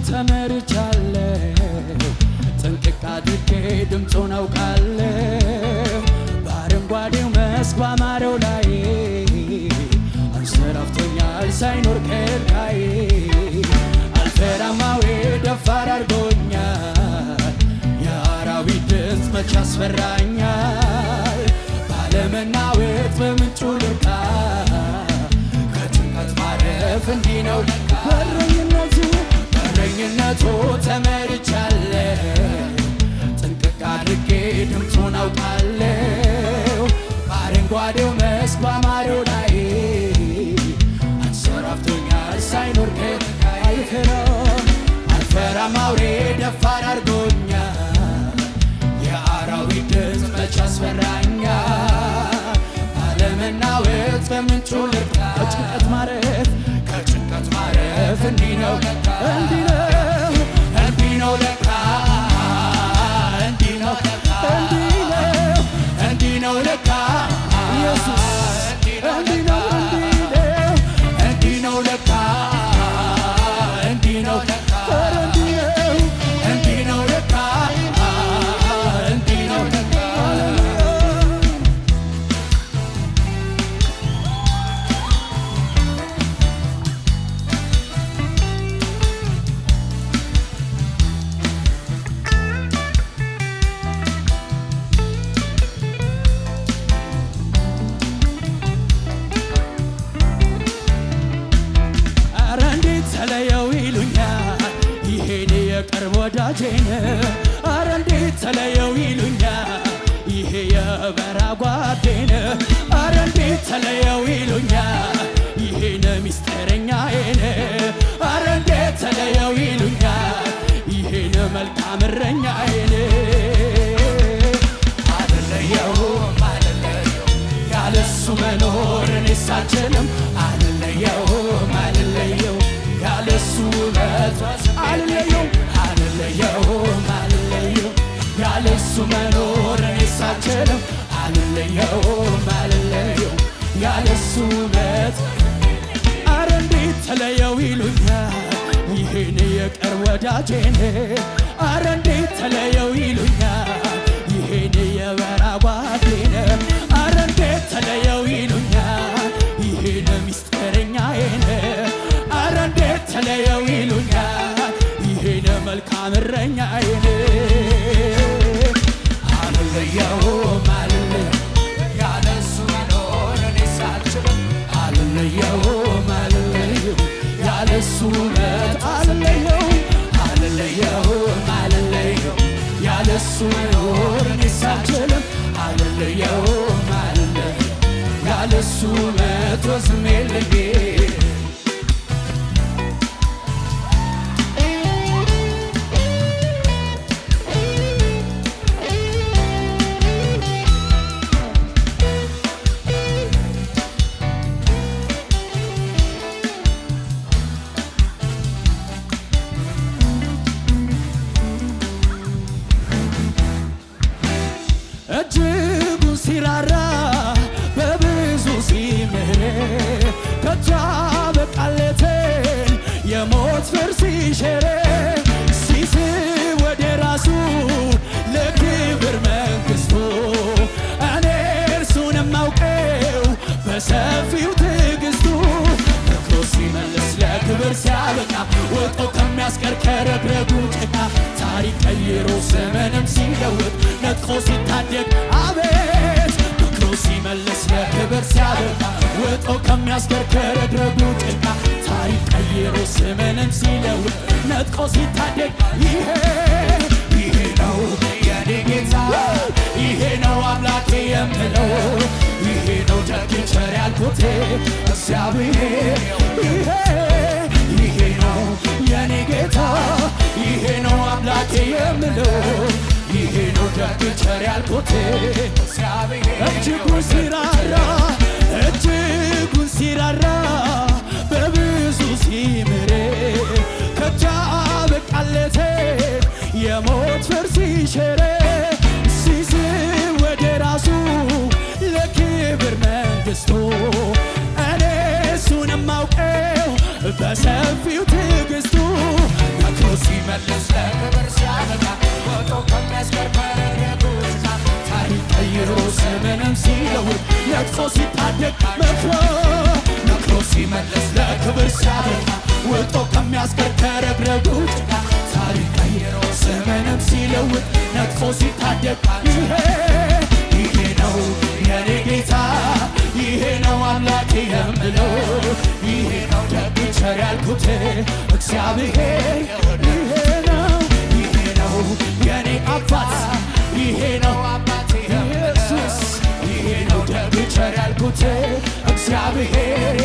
ተመርቻለሁ ጥንቅቅ አድርጌ ድምፁን አውቃለሁ በአረንጓዴው መስክ ባማረው ላይ አንሰራፍቶኛል ሳይኖር ከልካዬ አልፈራማዌ ደፋር አድርጎኛል የአራዊት ድምፅ መች ያስፈራኛል ባለመናወጥ በምንጩ ልርካ ከጭንቀት ማረፍ እንዲህ ነው ለካ በረኝነቱ ተመርቻለሁ ጥንቅቅ አድርጌ ድምፁን አውቃለሁ በአረንጓዴው መስክ ባማረው ላይ አንሰራፍቶኛል ሳይኖር ከልካዬ አልፈራም አውሬ ደፋር አድርጎኛል የአራዊት ድምፅ መች ያስፈራኛል ባለመናወጥ በምንጩ ልርካ ከጭንቀት ማረፍ እንዲህ ነው ለካ እንዲህ ነው ለካ እንዲህ ነው ለካ እንዲህ ነው ለካ ኢየሱስ እንዲህ ነው ለካ እንዲህ ነው ለካ እንዲህ ነው ለካ እንዲህ ነው ለካ ተለየው ይሉኛል ይሄን የቅርብ ወዳጄን አረ እንዴት ተለየው ይሉኛል ይሄ የበራ ጓዴን አረ እንዴት ተለየው ይሉኛል ይሄን ሚስጥረኛዬን አረ እንዴት ተለየው ይሉኛል ይሄን መልካም እረኛዬን አልለየውም ያለሱ መኖር እኔስ አልችልም አልለየውም ያለሱ ውበት አልለየውም ያለሱ መኖር እኔስ አልችልም አልለየውም ያለሱ ውበት አረ እንዴት ተለየው ይሉኛል ይሄን የቅርብ ወዳጄን አረ እንዴት ተለየው ይሉኛል ይሄን የበራ ጓዴን አረ እንዴት ተለየው ይሉኛል ይሄን ሚስጥረኛዬን አረ እንዴት ተለየው ይሉኛል ይሄን መልካም እረኛዬን አልለየውም ያለሱ መኖር እኔስ አልችልም አልለየውም ያለሱ ውበት አልለየውም ያለሱ መኖር እኔስ አልችልም አልለየውም ያለሱ ውበት ወዝም የለኝም እጅጉን ሲራራ በብዙ ሲምር ከቶ አበቃለትን የሞት ፍርድ ሲሽር ሲስብ ወደ ራሱ ለክብር መንግሥቱ እኔ እርሱን የማውቀው በሰፊው ትዕግሥቱ መክሮ ሲመልስ ለክብር ሲያበቃ ወጦ ከሚያስቀር ከረግረጉ ጭቃ ታሪክ ቀይሮ ዘመንም ሲለውጥ ነጥቆ ሲታደግ አቤት መክሮ ሲመልስ ለክብር ሲያበቃ ወጦ ከሚያስቀር ከረግረጉ ጭቃ ታሪክ ቀይሮ ዘመንም ሲለውጥ ነጥቆ ሲታደግ ይሄ ነው የኔ ጌታ ይሄ ነው አምላኬ የምለው ይሄ ነው ደግ ቸር ያልኩት እግዚአብሔር ይሄ ነው የኔ ጌታ ይሄ ነው አምላኬ የምለው ይሄ ነው ደግ ቸር ያልኩት እጅጉን ሲራራ በብዙ ሲምር ከቶ አበቃለት የሞት ፍርድ ሲሽር ሲስብ ወደ ራሱ ለክብር መንግሥቱ እኔ እሱን የማውቀው በሰፊው ትዕግሥቱ ነቅቶ ሲታደግ መክሮ ሲመለስ ለክብር ሲያበቃ ወጦ ከሚያስቀር ከረግረጉ ጭቃ ታሪክ ቀይሮ ዘመንም ሲለውጥ ነቅቶ ሲታደግ ይሄ ነው የኔ ጌታ ይሄ ነው አምላኬ የምለው ይሄ ነው ደግ ቸር ያልኩት እግዚአብሔር ይሄ ነው የኔ አባት ይሄ ነው አባቴ ኢየሱስ ይሄ ነው ደግ ቸር ያልኩት እግዚአብሔር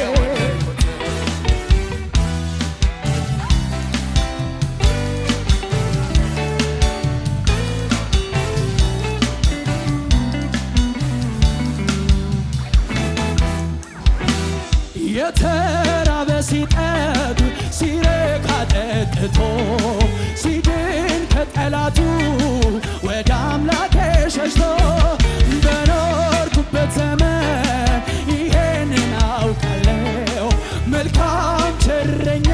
የተራበ ሲጠግብ ሲረካ ጠጥቶ ሲድን ከጠላቱ ወደ አምላኬ ሸሽቶ በኖርኩበት ዘመን ይሄንን አውቃለሁ መልካም ቸረኛ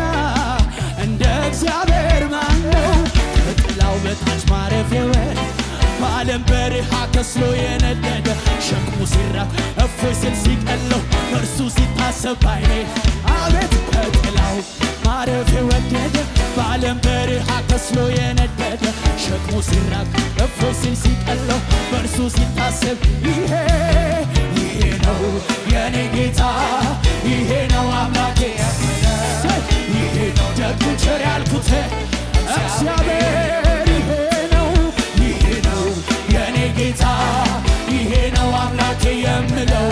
እንደ እግዚአብሔር ማን ነው? ከጥላው በታች ማረፊያ በዓለም በረሃ ከስሎ የነደደ ሸክሙ ሲራቅ እፎይ ሲል ሲቀለው እርሱ ሲታሰብ ባይኔ አቤት ከጥላው ማረፍ የወደደ በዓለም በረሃ ከስሎ የነደደ ሸክሙ ሲራቅ እፎይ ሲል ሲቀለው በእርሱ ሲታሰብ ይሄ ነው የኔ ጌታ ይሄ ነው አምላኬ ይሄ ነው ደግ ቸር ያልኩት እግዚአብሔር ጌታ ይሄ ነው አምላኬ የምለው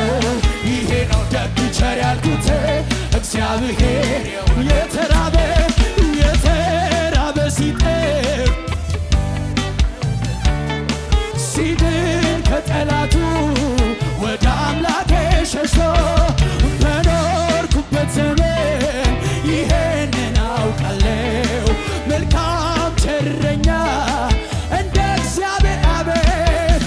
ይሄ ነው ደግ ቸር ያልኩት እግዚአብሔር የተራበ ሲጠግብ ሲድን ከጠላቱ ወደ አምላኬ ሸሽቶ በኖርኩበት ዘመን ይሄንን አውቃለሁ መልካም ቸረኛ እንደ እግዚአብሔር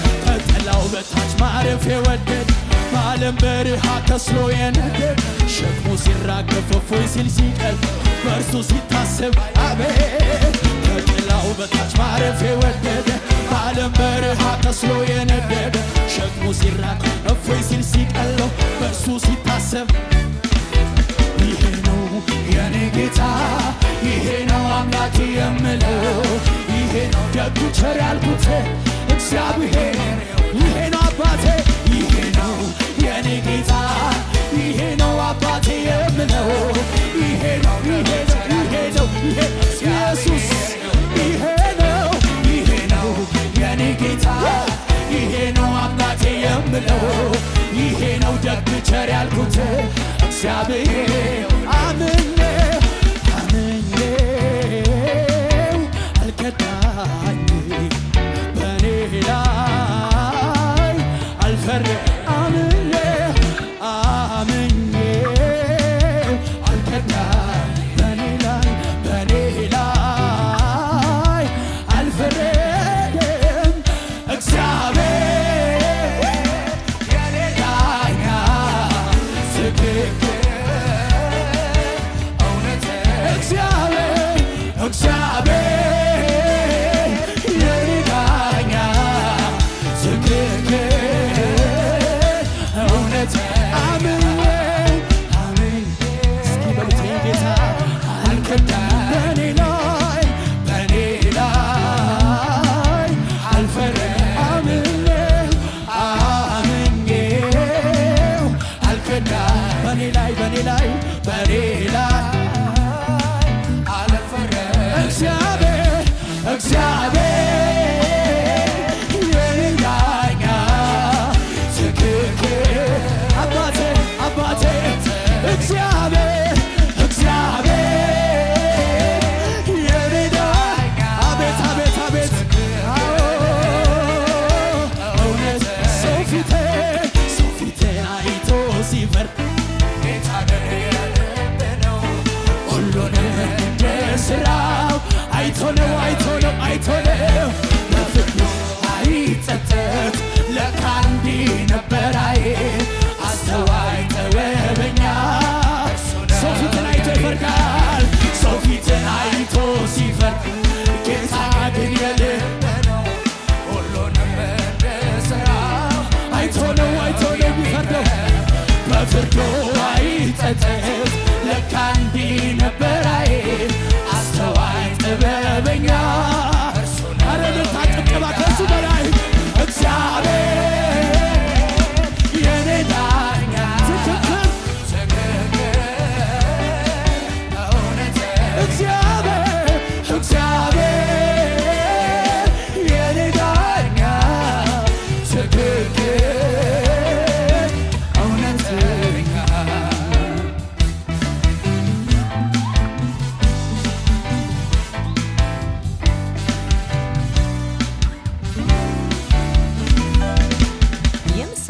በታች ማረፍ የወደድ በዓለም በረሃ ከስሎ የነደድ ሸክሙ ሲራገፍ እፎይ ሲል ሲቀል በእርሱ ሲታሰብ አቤት ከጥላው በታች ማረፍ የወደድ በዓለም በረሃ ከስሎ የነደድ ሸክሙ ሲራገፍ እፎይ ሲል ሲቀለው በእርሱ ሲታሰብ ይሄ ነው የኔ ጌታ ይሄ ነው አምላኬ የምለው ይሄ ነው ደግ ቸር ያልኩት እግዚአብሔር ይሄ ነው አባቴ ይሄ ነው የኔ ጌታ ይሄ ነው አባቴ የምለው ይሄ ነው ኢየሱስ ይሄ ነው የኔ ጌታ ይሄ ነው አምላኬ የምለው ይሄ ነው ደግ ቸር ያልኩት እግዚአብሔር አምኜው አልከዳኝ በኔ ላይ አልፈረም አምኜው አልከዳኝ በኔ ላይ አልፈረደም እግዚአብሔር የኔ ዳኛ ትክክል እውነት እግዚአብሔር አይቶ ነው በፍቅሩ አይጸጸት ለካ እንዲህ ነበር አስተዋይ ጥበበኛ ሰው ፊትን አይቶ ይፈርዳል ሰው ፊትን አይቶ ሲፈርድ ጌታ ግን የልብ ነው ሁሉንም እንደ ሥራው አይቶ ነው የሚፈርደው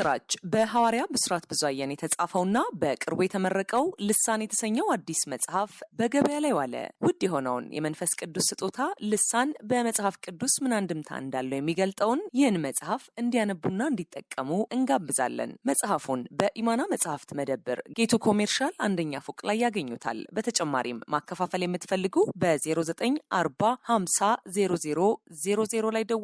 የምስራች! በሐዋርያ ብስራት ብዙአየን የተጻፈውና በቅርቡ የተመረቀው ልሳን የተሰኘው አዲስ መጽሐፍ በገበያ ላይ ዋለ። ውድ የሆነውን የመንፈስ ቅዱስ ስጦታ ልሳን በመጽሐፍ ቅዱስ ምን አንድምታ እንዳለው የሚገልጠውን ይህን መጽሐፍ እንዲያነቡና እንዲጠቀሙ እንጋብዛለን። መጽሐፉን በኢማና መጽሐፍት መደብር ጌቱ ኮሜርሻል አንደኛ ፎቅ ላይ ያገኙታል። በተጨማሪም ማከፋፈል የምትፈልጉ በ0940 50 00 00 ላይ